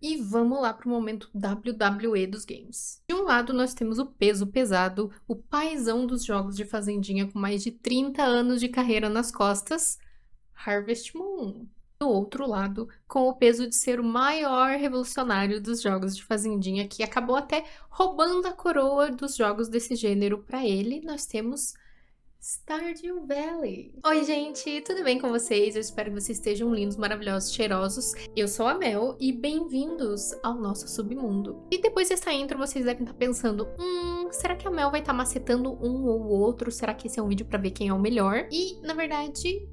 E vamos lá para o momento WWE dos games. De um lado, nós temos o peso pesado, o paizão dos jogos de fazendinha com mais de 30 anos de carreira nas costas, Harvest Moon. Do outro lado, com o peso de ser o maior revolucionário dos jogos de fazendinha, que acabou até roubando a coroa dos jogos desse gênero para ele, nós temos Stardew Valley. Oi, gente, tudo bem com vocês? Eu espero que vocês estejam lindos, maravilhosos, cheirosos. Eu sou a Mel e bem-vindos ao nosso submundo. E depois dessa intro, vocês devem estar pensando, será que a Mel vai estar macetando um ou outro? Será que esse é um vídeo pra ver quem é o melhor? E, na verdade,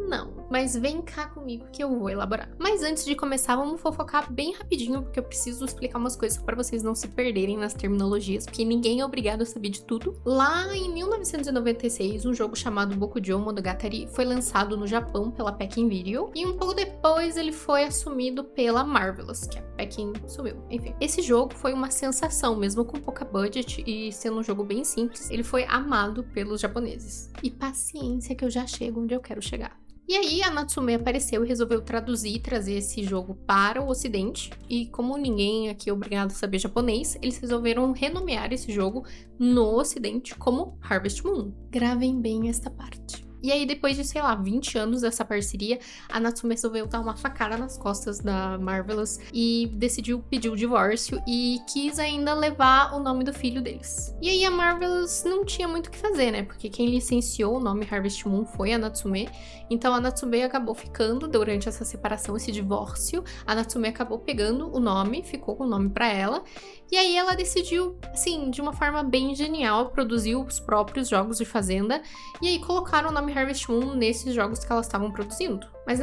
não, mas vem cá comigo que eu vou elaborar. Mas antes de começar, vamos fofocar bem rapidinho, porque eu preciso explicar umas coisas para vocês não se perderem nas terminologias, porque ninguém é obrigado a saber de tudo. Lá em 1996, um jogo chamado Bokujo Monogatari foi lançado no Japão pela Pekin Video, e um pouco depois ele foi assumido pela Marvelous, que a Pekin sumiu. Enfim, esse jogo foi uma sensação, mesmo com pouca budget e sendo um jogo bem simples, ele foi amado pelos japoneses. E paciência que eu já chego onde eu quero chegar. E aí a Natsume apareceu e resolveu traduzir e trazer esse jogo para o ocidente. E como ninguém aqui é obrigado a saber japonês, eles resolveram renomear esse jogo no ocidente como Harvest Moon. Gravem bem esta parte. E aí, depois de, sei lá, 20 anos dessa parceria, a Natsume resolveu dar uma facada nas costas da Marvelous e decidiu pedir o divórcio e quis ainda levar o nome do filho deles. E aí a Marvelous não tinha muito o que fazer, né? Porque quem licenciou o nome Harvest Moon foi a Natsume. Então a Natsume acabou ficando, durante essa separação, esse divórcio, a Natsume acabou pegando o nome, ficou com o nome pra ela. E aí ela decidiu, assim, de uma forma bem genial, produzir os próprios jogos de fazenda. E aí colocaram o nome Harvest Moon nesses jogos que elas estavam produzindo. Mas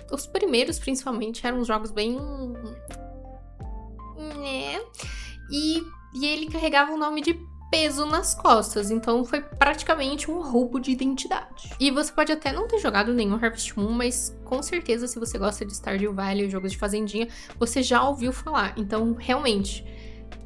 os primeiros, principalmente, eram uns jogos bem... E ele carregava o nome de peso nas costas, então foi praticamente um roubo de identidade. E você pode até não ter jogado nenhum Harvest Moon, mas com certeza se você gosta de Stardew Valley, jogos de fazendinha, você já ouviu falar. Então, realmente,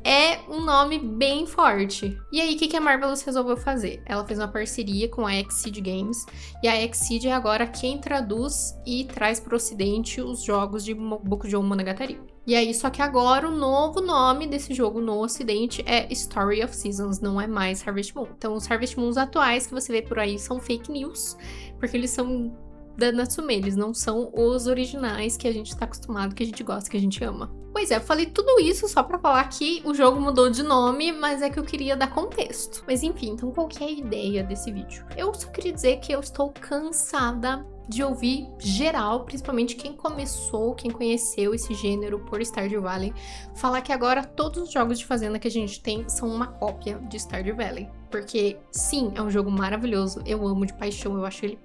é um nome bem forte. E aí, o que a Marvelous resolveu fazer? Ela fez uma parceria com a Exceed Games, e a Exceed é agora quem traduz e traz para o ocidente os jogos de Bokujo Monogatari. E aí, só que agora o novo nome desse jogo no ocidente é Story of Seasons, não é mais Harvest Moon. Então, os Harvest Moons atuais que você vê por aí são fake news, porque eles são da Natsume, eles não são os originais que a gente tá acostumado, que a gente gosta, que a gente ama. Pois é, eu falei tudo isso só pra falar que o jogo mudou de nome, mas é que eu queria dar contexto. Mas enfim, então qual que é a ideia desse vídeo? Eu só queria dizer que eu estou cansada de ouvir geral, principalmente quem começou, quem conheceu esse gênero por Stardew Valley, falar que agora todos os jogos de fazenda que a gente tem são uma cópia de Stardew Valley. Porque sim, é um jogo maravilhoso, eu amo de paixão, eu acho ele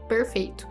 perfeito.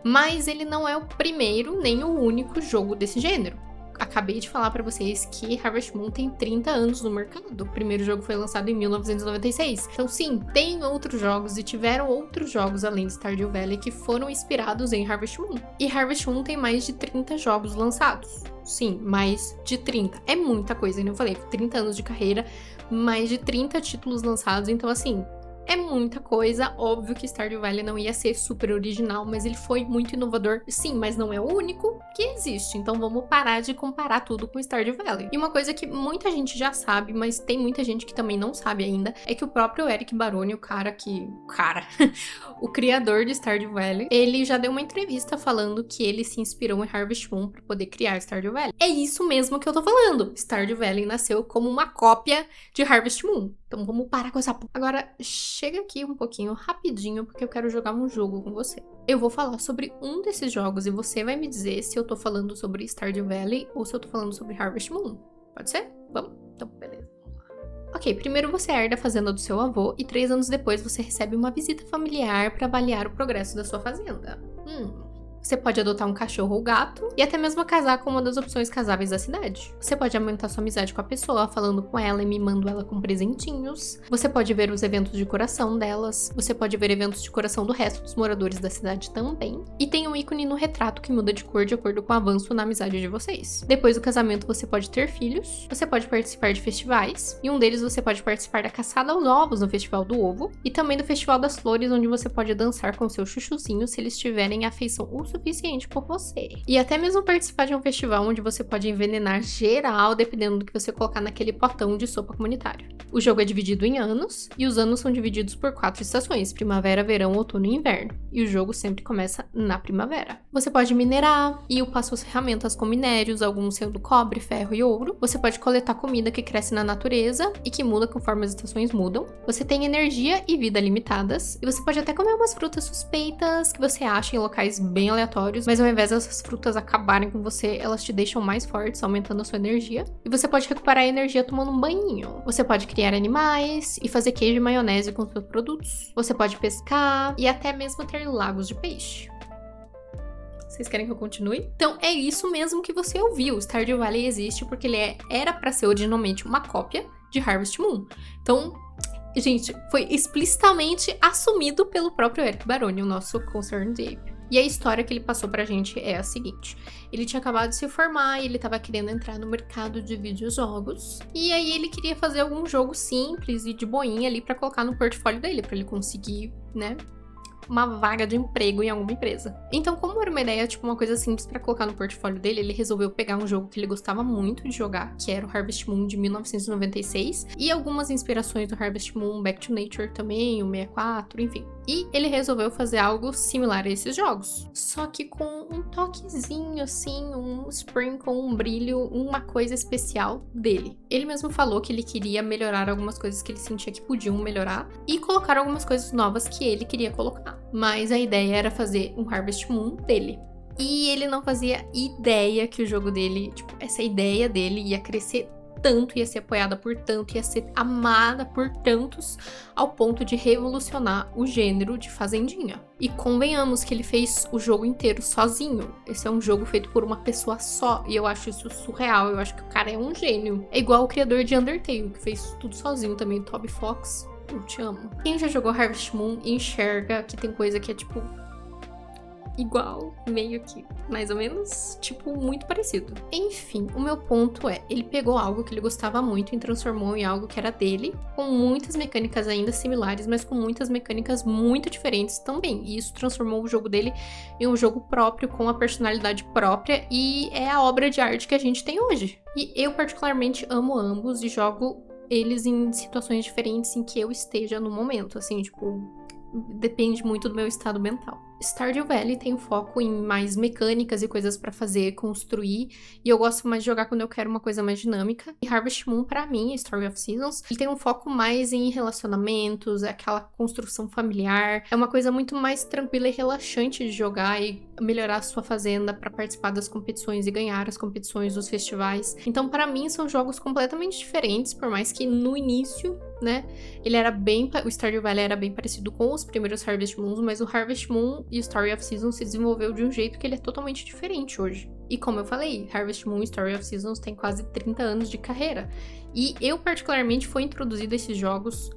Mas ele não é o primeiro nem o único jogo desse gênero. Acabei de falar pra vocês que Harvest Moon tem 30 anos no mercado. O primeiro jogo foi lançado em 1996. Então sim, tem outros jogos e tiveram outros jogos além de Stardew Valley que foram inspirados em Harvest Moon. E Harvest Moon tem mais de 30 jogos lançados. Sim, mais de 30. É muita coisa, como eu falei, 30 anos de carreira, mais de 30 títulos lançados. Então assim, é muita coisa, óbvio que Stardew Valley não ia ser super original, mas ele foi muito inovador, sim, mas não é o único que existe, então vamos parar de comparar tudo com Stardew Valley. E uma coisa que muita gente já sabe, mas tem muita gente que também não sabe ainda, é que o próprio Eric Baroni, o criador de Stardew Valley, ele já deu uma entrevista falando que ele se inspirou em Harvest Moon para poder criar Stardew Valley. É isso mesmo que eu tô falando, Stardew Valley nasceu como uma cópia de Harvest Moon. Então vamos parar com essa... Agora, chega aqui um pouquinho, rapidinho, porque eu quero jogar um jogo com você. Eu vou falar sobre um desses jogos e você vai me dizer se eu tô falando sobre Stardew Valley ou se eu tô falando sobre Harvest Moon. Pode ser? Vamos? Então, beleza. Ok, primeiro você herda a fazenda do seu avô e 3 anos depois você recebe uma visita familiar para avaliar o progresso da sua fazenda. Você pode adotar um cachorro ou gato e até mesmo casar com uma das opções casáveis da cidade. Você pode aumentar sua amizade com a pessoa, falando com ela e mimando ela com presentinhos. Você pode ver os eventos de coração delas. Você pode ver eventos de coração do resto dos moradores da cidade também. E tem um ícone no retrato que muda de cor de acordo com o avanço na amizade de vocês. Depois do casamento, você pode ter filhos. Você pode participar de festivais. E um deles você pode participar da caçada aos ovos no Festival do Ovo. E também do Festival das Flores, onde você pode dançar com seu chuchuzinho se eles tiverem afeição suficiente por você. E até mesmo participar de um festival onde você pode envenenar geral, dependendo do que você colocar naquele potão de sopa comunitário. O jogo é dividido em anos, e os anos são divididos por 4 estações: primavera, verão, outono e inverno. E o jogo sempre começa na primavera. Você pode minerar e upar suas ferramentas com minérios, alguns sendo cobre, ferro e ouro. Você pode coletar comida que cresce na natureza e que muda conforme as estações mudam. Você tem energia e vida limitadas. E você pode até comer umas frutas suspeitas que você acha em locais bem aleatórios, mas ao invés dessas frutas acabarem com você, elas te deixam mais fortes, aumentando a sua energia. E você pode recuperar a energia tomando um banho. Você pode criar animais e fazer queijo e maionese com seus produtos. Você pode pescar e até mesmo ter lagos de peixe. Vocês querem que eu continue? Então, é isso mesmo que você ouviu. Stardew Valley existe porque ele era para ser originalmente uma cópia de Harvest Moon. Então, gente, foi explicitamente assumido pelo próprio Eric Baroni, o nosso Concerned Ape. E a história que ele passou pra gente é a seguinte: ele tinha acabado de se formar e ele tava querendo entrar no mercado de videojogos. E aí ele queria fazer algum jogo simples e de boinha ali pra colocar no portfólio dele, pra ele conseguir, né, uma vaga de emprego em alguma empresa. Então, como era uma ideia, tipo, uma coisa simples pra colocar no portfólio dele, ele resolveu pegar um jogo que ele gostava muito de jogar, que era o Harvest Moon de 1996, e algumas inspirações do Harvest Moon, Back to Nature também, o 64, enfim. E ele resolveu fazer algo similar a esses jogos, só que com um toquezinho, assim, um sprinkle, um brilho, uma coisa especial dele. Ele mesmo falou que ele queria melhorar algumas coisas que ele sentia que podiam melhorar e colocar algumas coisas novas que ele queria colocar. Mas a ideia era fazer um Harvest Moon dele. E ele não fazia ideia que o jogo dele, tipo, essa ideia dele ia crescer tanto, ia ser apoiada por tanto, ia ser amada por tantos, ao ponto de revolucionar o gênero de fazendinha. E convenhamos que ele fez o jogo inteiro sozinho. Esse é um jogo feito por uma pessoa só, e eu acho isso surreal. Eu acho que o cara é um gênio. É igual o criador de Undertale, que fez tudo sozinho também, Toby Fox. Eu te amo. Quem já jogou Harvest Moon enxerga que tem coisa que é tipo igual, meio que, mais ou menos, tipo, muito parecido. Enfim, o meu ponto é, ele pegou algo que ele gostava muito e transformou em algo que era dele, com muitas mecânicas ainda similares, mas com muitas mecânicas muito diferentes também. E isso transformou o jogo dele em um jogo próprio, com a personalidade própria, e é a obra de arte que a gente tem hoje. E eu particularmente amo ambos e jogo eles em situações diferentes em que eu esteja no momento, assim, tipo, depende muito do meu estado mental. Stardew Valley tem foco em mais mecânicas e coisas pra fazer, construir, e eu gosto mais de jogar quando eu quero uma coisa mais dinâmica. E Harvest Moon, pra mim, Story of Seasons, ele tem um foco mais em relacionamentos, aquela construção familiar, é uma coisa muito mais tranquila e relaxante de jogar e melhorar a sua fazenda pra participar das competições e ganhar as competições dos festivais. Então, pra mim, são jogos completamente diferentes, por mais que no início, né, o Stardew Valley era bem parecido com os primeiros Harvest Moons, mas o Harvest Moon e o Story of Seasons se desenvolveu de um jeito que ele é totalmente diferente hoje. E como eu falei, Harvest Moon e Story of Seasons tem quase 30 anos de carreira. E eu, particularmente, fui introduzida a esses jogos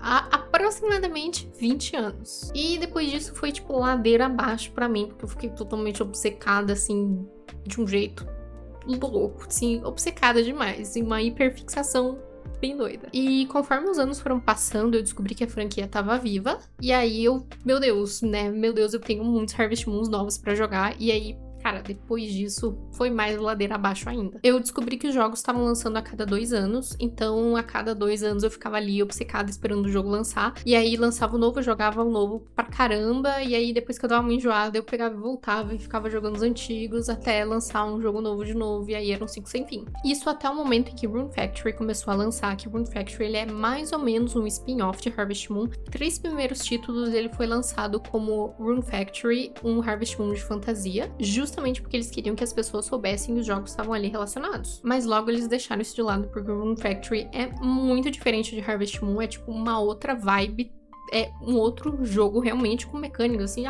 há aproximadamente 20 anos. E depois disso foi, tipo, ladeira abaixo pra mim, porque eu fiquei totalmente obcecada, assim, de um jeito louco, assim, obcecada demais, em uma hiperfixação bem doida. E conforme os anos foram passando, eu descobri que a franquia tava viva. E aí meu Deus, eu tenho muitos Harvest Moons novos pra jogar. E aí, cara, depois disso, foi mais ladeira abaixo ainda. Eu descobri que os jogos estavam lançando a cada 2 anos, então a cada 2 anos eu ficava ali obcecada esperando o jogo lançar, e aí lançava o novo, eu jogava o novo pra caramba, e aí depois que eu dava uma enjoada, eu pegava e voltava e ficava jogando os antigos até lançar um jogo novo de novo, e aí eram 5 sem fim. Isso até o momento em que Rune Factory começou a lançar, que Rune Factory ele é mais ou menos um spin-off de Harvest Moon. 3 primeiros títulos ele foi lançado como Rune Factory, um Harvest Moon de fantasia, justamente porque eles queriam que as pessoas soubessem que os jogos estavam ali relacionados. Mas logo eles deixaram isso de lado, porque o Rune Factory é muito diferente de Harvest Moon, é tipo uma outra vibe, é um outro jogo realmente com mecânicas, assim,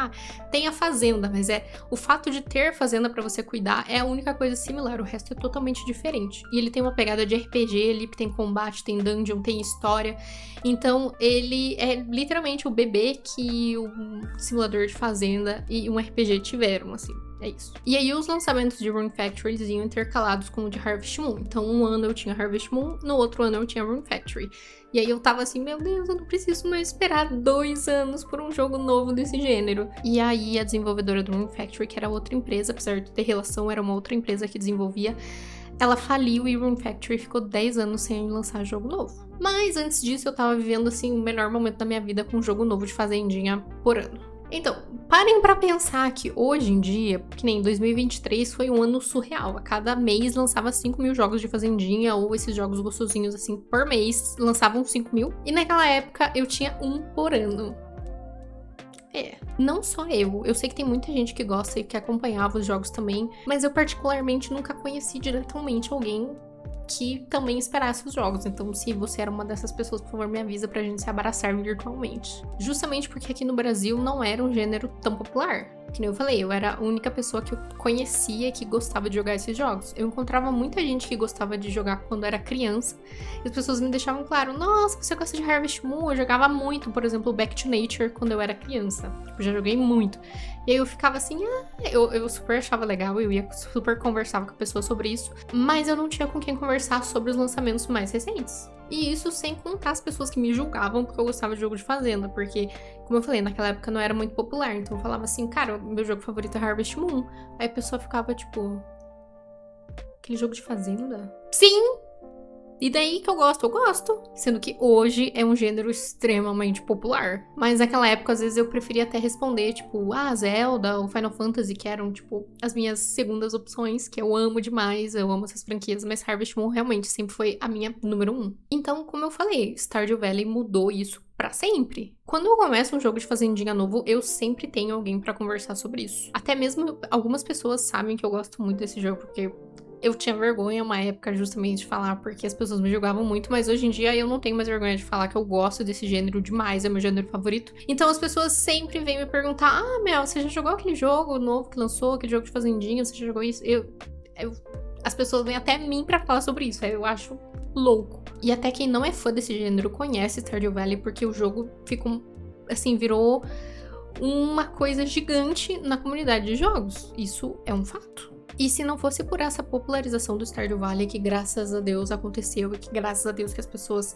tem a fazenda, mas o fato de ter fazenda pra você cuidar é a única coisa similar, o resto é totalmente diferente. E ele tem uma pegada de RPG ali, tem combate, tem dungeon, tem história, então ele é literalmente o bebê que o simulador de fazenda e um RPG tiveram, assim. É isso. E aí os lançamentos de Rune Factory iam intercalados com o de Harvest Moon. Então um ano eu tinha Harvest Moon, no outro ano eu tinha Rune Factory. E aí eu tava assim, meu Deus, eu não preciso mais esperar 2 anos por um jogo novo desse gênero. E aí a desenvolvedora do Rune Factory, que era outra empresa, apesar de ter relação, era uma outra empresa que desenvolvia, ela faliu e Rune Factory ficou 10 anos sem lançar jogo novo. Mas antes disso eu tava vivendo assim o melhor momento da minha vida com um jogo novo de Fazendinha por ano. Então, parem pra pensar que hoje em dia, que nem 2023 foi um ano surreal. A cada mês lançava 5.000 jogos de Fazendinha, ou esses jogos gostosinhos assim, por mês lançavam 5.000. E naquela época eu tinha um por ano. Não só eu sei que tem muita gente que gosta e que acompanhava os jogos também, mas eu particularmente nunca conheci diretamente alguém que também esperasse os jogos. Então, se você era uma dessas pessoas, por favor, me avisa pra gente se abraçar virtualmente. Justamente porque aqui no Brasil não era um gênero tão popular. Que nem eu falei, eu era a única pessoa que eu conhecia que gostava de jogar esses jogos. Eu encontrava muita gente que gostava de jogar quando era criança, e as pessoas me deixavam claro, nossa, você gosta de Harvest Moon? Eu jogava muito, por exemplo, Back to Nature quando eu era criança. Tipo, já joguei muito. E aí eu ficava assim, eu super achava legal, eu ia super conversava com a pessoa sobre isso, mas eu não tinha com quem conversar sobre os lançamentos mais recentes. E isso sem contar as pessoas que me julgavam porque eu gostava de jogo de fazenda, porque, como eu falei, naquela época não era muito popular, então eu falava assim, cara, meu jogo favorito é Harvest Moon. Aí a pessoa ficava tipo, aquele jogo de fazenda? Sim! E daí que eu gosto. Sendo que hoje é um gênero extremamente popular. Mas naquela época, às vezes, eu preferia até responder, tipo, Zelda ou Final Fantasy, que eram, tipo, as minhas segundas opções, que eu amo demais, eu amo essas franquias, mas Harvest Moon realmente sempre foi a minha número 1. Então, como eu falei, Stardew Valley mudou isso pra sempre. Quando eu começo um jogo de fazendinha novo, eu sempre tenho alguém pra conversar sobre isso. Até mesmo algumas pessoas sabem que eu gosto muito desse jogo, porque eu tinha vergonha uma época justamente de falar porque as pessoas me julgavam muito, mas hoje em dia eu não tenho mais vergonha de falar que eu gosto desse gênero demais, é meu gênero favorito. Então as pessoas sempre vêm me perguntar, Mel, você já jogou aquele jogo novo que lançou, aquele jogo de fazendinha, você já jogou isso? As pessoas vêm até mim pra falar sobre isso, eu acho louco. E até quem não é fã desse gênero conhece Stardew Valley porque o jogo ficou, assim, virou uma coisa gigante na comunidade de jogos. Isso é um fato. E se não fosse por essa popularização do Stardew Valley, que graças a Deus aconteceu, e que graças a Deus que as pessoas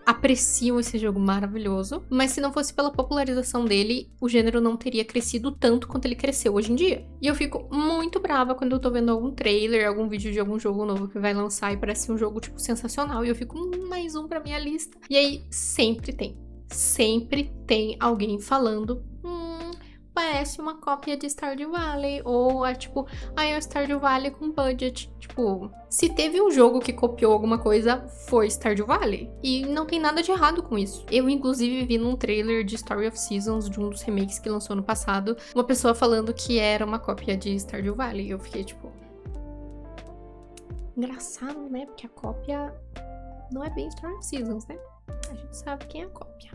apreciam esse jogo maravilhoso, mas se não fosse pela popularização dele, o gênero não teria crescido tanto quanto ele cresceu hoje em dia. E eu fico muito brava quando eu tô vendo algum trailer, algum vídeo de algum jogo novo que vai lançar e parece um jogo, tipo, sensacional, e eu fico, mais um pra minha lista. E aí, sempre tem alguém falando, parece uma cópia de Stardew Valley, ou é tipo, é o Stardew Valley com budget. Tipo, se teve um jogo que copiou alguma coisa, foi Stardew Valley. E não tem nada de errado com isso. Eu, inclusive, vi num trailer de Story of Seasons, de um dos remakes que lançou no passado, uma pessoa falando que era uma cópia de Stardew Valley. E eu fiquei tipo, engraçado, né? Porque a cópia não é bem Story of Seasons, né? A gente sabe quem é a cópia.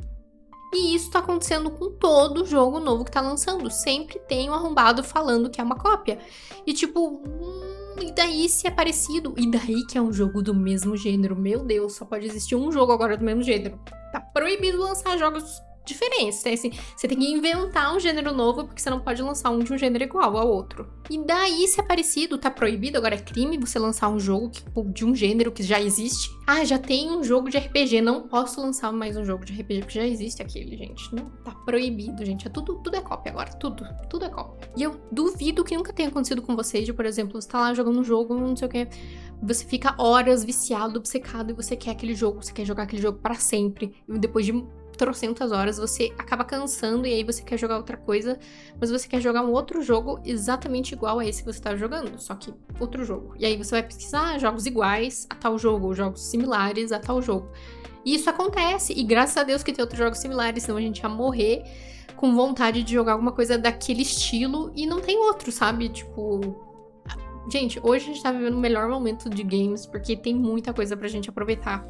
E isso tá acontecendo com todo jogo novo que tá lançando. Sempre tem um arrombado falando que é uma cópia. E tipo, e daí se é parecido? E daí que é um jogo do mesmo gênero? Meu Deus, só pode existir um jogo agora do mesmo gênero. Tá proibido lançar jogos diferentes. Assim, você tem que inventar um gênero novo, porque você não pode lançar um de um gênero igual ao outro. E daí, se é parecido, tá proibido, agora é crime você lançar um jogo de um gênero que já existe. Já tem um jogo de RPG, não posso lançar mais um jogo de RPG, porque já existe aquele, gente. Não, tá proibido, gente. Tudo é cópia agora, tudo é cópia. E eu duvido que nunca tenha acontecido com vocês, de, por exemplo, você tá lá jogando um jogo, não sei o que, você fica horas viciado, obcecado, e você quer aquele jogo, você quer jogar aquele jogo pra sempre. E depois de trocentas horas, você acaba cansando e aí você quer jogar outra coisa, mas você quer jogar um outro jogo exatamente igual a esse que você tá jogando, só que outro jogo. E aí você vai pesquisar jogos iguais a tal jogo, ou jogos similares a tal jogo. E isso acontece, e graças a Deus que tem outros jogos similares, senão a gente ia morrer com vontade de jogar alguma coisa daquele estilo e não tem outro, sabe? Tipo, gente, hoje a gente tá vivendo o melhor momento de games, porque tem muita coisa pra gente aproveitar.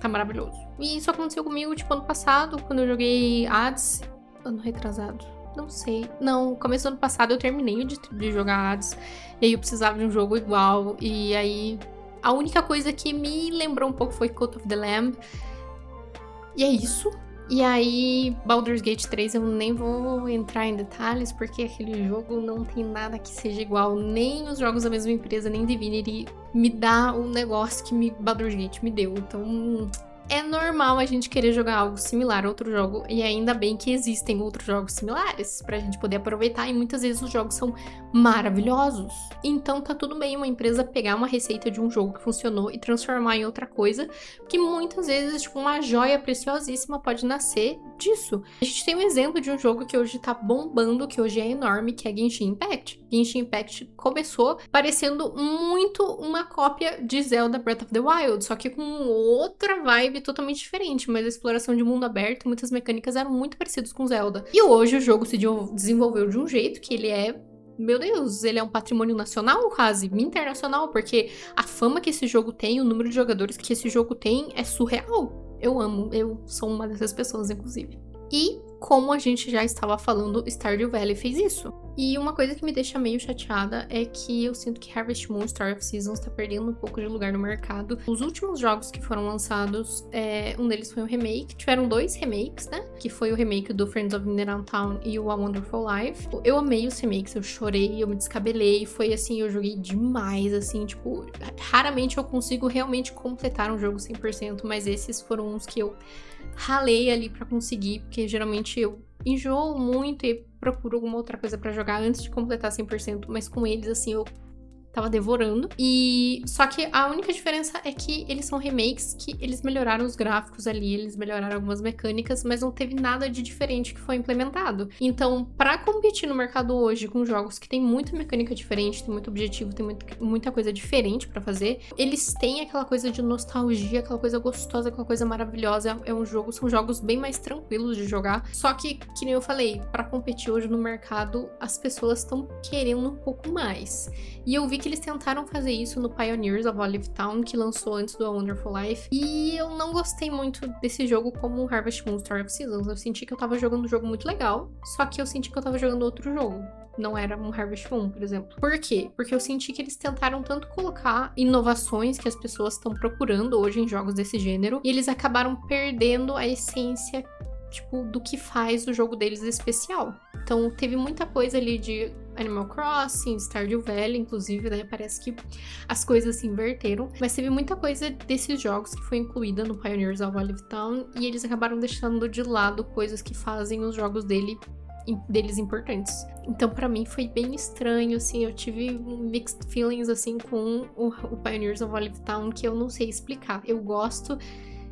Tá maravilhoso. E isso aconteceu comigo, tipo, ano passado, quando eu joguei Hades. Ano retrasado. Não sei. Não, começo do ano passado eu terminei de jogar Hades. E aí eu precisava de um jogo igual. E aí a única coisa que me lembrou um pouco foi Cult of the Lamb. E é isso. E aí, Baldur's Gate 3 eu nem vou entrar em detalhes, porque aquele jogo não tem nada que seja igual, nem os jogos da mesma empresa, nem Divinity me dá o negócio que Baldur's Gate me deu. Então, é normal a gente querer jogar algo similar a outro jogo, e ainda bem que existem outros jogos similares pra gente poder aproveitar, e muitas vezes os jogos são maravilhosos. Então tá tudo bem uma empresa pegar uma receita de um jogo que funcionou e transformar em outra coisa, que muitas vezes, tipo, uma joia preciosíssima pode nascer disso. A gente tem um exemplo de um jogo que hoje tá bombando, que hoje é enorme, que é Genshin Impact. Genshin Impact começou parecendo muito uma cópia de Zelda Breath of the Wild, só que com outra vibe totalmente diferente, mas a exploração de mundo aberto, muitas mecânicas eram muito parecidas com Zelda. E hoje o jogo se desenvolveu de um jeito que ele é, meu Deus, ele é um patrimônio nacional quase, internacional, porque a fama que esse jogo tem, o número de jogadores que esse jogo tem é surreal. Eu amo, eu sou uma dessas pessoas, inclusive. E, como a gente já estava falando, Stardew Valley fez isso. E uma coisa que me deixa meio chateada é que eu sinto que Harvest Moon Story of Seasons tá perdendo um pouco de lugar no mercado. Os últimos jogos que foram lançados, um deles foi um remake. Tiveram 2 remakes, né? Que foi o remake do Friends of Mineral Town e o A Wonderful Life. Eu amei os remakes, eu chorei, eu me descabelei. Foi assim, eu joguei demais, assim, tipo... Raramente eu consigo realmente completar um jogo 100%, mas esses foram uns que eu ralei ali pra conseguir, porque geralmente eu enjoo muito e procuro alguma outra coisa pra jogar antes de completar 100%, mas com eles, assim, eu tava devorando. E só que a única diferença é que eles são remakes, que eles melhoraram os gráficos ali, eles melhoraram algumas mecânicas, mas não teve nada de diferente que foi implementado. Então, pra competir no mercado hoje com jogos que tem muita mecânica diferente, tem muito objetivo, tem muita coisa diferente pra fazer, eles têm aquela coisa de nostalgia, aquela coisa gostosa, aquela coisa maravilhosa. São jogos bem mais tranquilos de jogar. Só que nem eu falei, pra competir hoje no mercado, as pessoas estão querendo um pouco mais. E eu vi que eles tentaram fazer isso no Pioneers of Olive Town, que lançou antes do A Wonderful Life. E eu não gostei muito desse jogo como Harvest Moon Story of Seasons. Eu senti que eu tava jogando um jogo muito legal, só que eu senti que eu tava jogando outro jogo. Não era um Harvest Moon, por exemplo. Por quê? Porque eu senti que eles tentaram tanto colocar inovações que as pessoas estão procurando hoje em jogos desse gênero, e eles acabaram perdendo a essência, tipo, do que faz o jogo deles especial. Então, teve muita coisa ali de Animal Crossing, Stardew Valley, inclusive, né? Parece que as coisas se inverteram. Mas teve muita coisa desses jogos que foi incluída no Pioneers of Olive Town, e eles acabaram deixando de lado coisas que fazem os jogos deles importantes. Então, pra mim, foi bem estranho, assim, eu tive mixed feelings, assim, com o Pioneers of Olive Town, que eu não sei explicar. Eu gosto,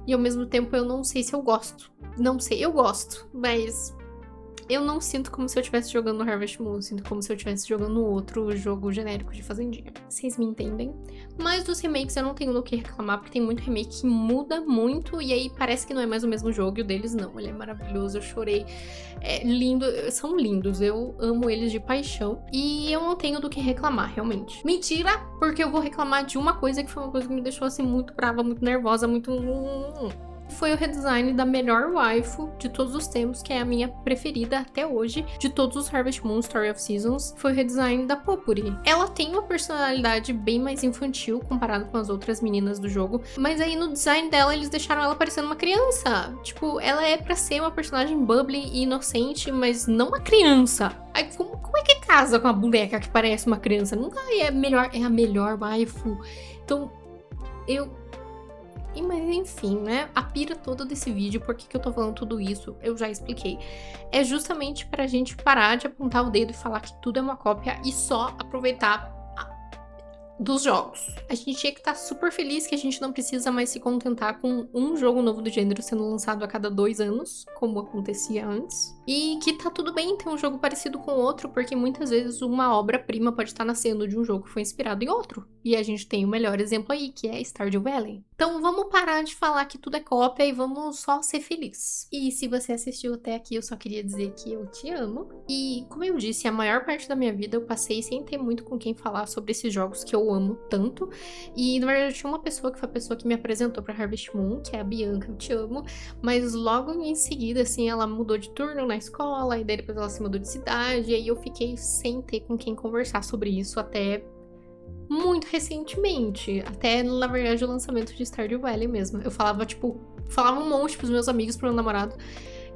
e ao mesmo tempo eu não sei se eu gosto. Não sei, eu gosto, mas eu não sinto como se eu estivesse jogando Harvest Moon, sinto como se eu estivesse jogando outro jogo genérico de fazendinha. Vocês me entendem? Mas dos remakes eu não tenho do que reclamar, porque tem muito remake que muda muito, e aí parece que não é mais o mesmo jogo, e o deles não. Ele é maravilhoso, eu chorei. É lindo, são lindos, eu amo eles de paixão, e eu não tenho do que reclamar, realmente. Mentira, porque eu vou reclamar de uma coisa que foi uma coisa que me deixou assim muito brava, muito nervosa, muito... Foi o redesign da melhor waifu de todos os tempos, que é a minha preferida até hoje, de todos os Harvest Moon Story of Seasons, foi o redesign da Popuri. Ela tem uma personalidade bem mais infantil comparado com as outras meninas do jogo, mas aí no design dela eles deixaram ela parecendo uma criança. Tipo, ela é pra ser uma personagem bubbly e inocente, mas não uma criança. Aí como é que casa com a boneca que parece uma criança? Nunca é a melhor waifu. Então, mas enfim, né? A pira toda desse vídeo, por que eu tô falando tudo isso, eu já expliquei. É justamente pra gente parar de apontar o dedo e falar que tudo é uma cópia e só aproveitar dos jogos. A gente tinha que estar super feliz que a gente não precisa mais se contentar com um jogo novo do gênero sendo lançado a cada 2 anos, como acontecia antes. E que tá tudo bem ter um jogo parecido com outro, porque muitas vezes uma obra-prima pode estar nascendo de um jogo que foi inspirado em outro. E a gente tem o melhor exemplo aí, que é Stardew Valley. Então vamos parar de falar que tudo é cópia e vamos só ser felizes. E se você assistiu até aqui, eu só queria dizer que eu te amo. E como eu disse, a maior parte da minha vida eu passei sem ter muito com quem falar sobre esses jogos que eu amo tanto. E na verdade tinha uma pessoa que foi a pessoa que me apresentou pra Harvest Moon, que é a Bianca, eu te amo. Mas logo em seguida, assim, ela mudou de turno na escola, e daí depois ela se mudou de cidade, e aí eu fiquei sem ter com quem conversar sobre isso até muito recentemente. Até, na verdade, o lançamento de Stardew Valley mesmo. Eu falava, tipo, falava um monte pros meus amigos, pro meu namorado.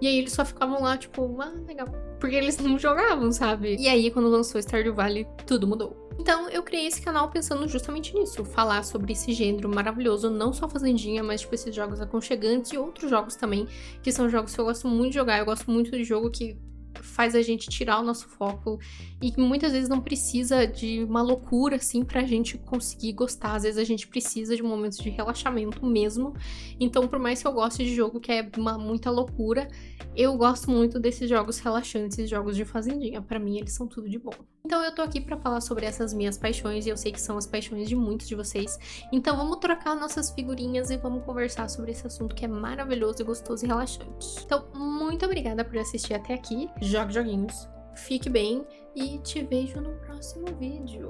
E aí eles só ficavam lá, tipo, ah, legal. Porque eles não jogavam, sabe? E aí, quando lançou Stardew Valley, tudo mudou. Então, eu criei esse canal pensando justamente nisso. Falar sobre esse gênero maravilhoso, não só Fazendinha, mas, tipo, esses jogos aconchegantes e outros jogos também, que são jogos que eu gosto muito de jogar. Eu gosto muito de jogo que faz a gente tirar o nosso foco e que muitas vezes não precisa de uma loucura assim pra gente conseguir gostar. Às vezes a gente precisa de momentos de relaxamento mesmo. Então, por mais que eu goste de jogo que é muita loucura, eu gosto muito desses jogos relaxantes, jogos de fazendinha. Pra mim, eles são tudo de bom. Então, eu tô aqui pra falar sobre essas minhas paixões e eu sei que são as paixões de muitos de vocês. Então, vamos trocar nossas figurinhas e vamos conversar sobre esse assunto que é maravilhoso e gostoso e relaxante. Então, muito obrigada por assistir até aqui. Jogue joguinhos, fique bem e te vejo no próximo vídeo.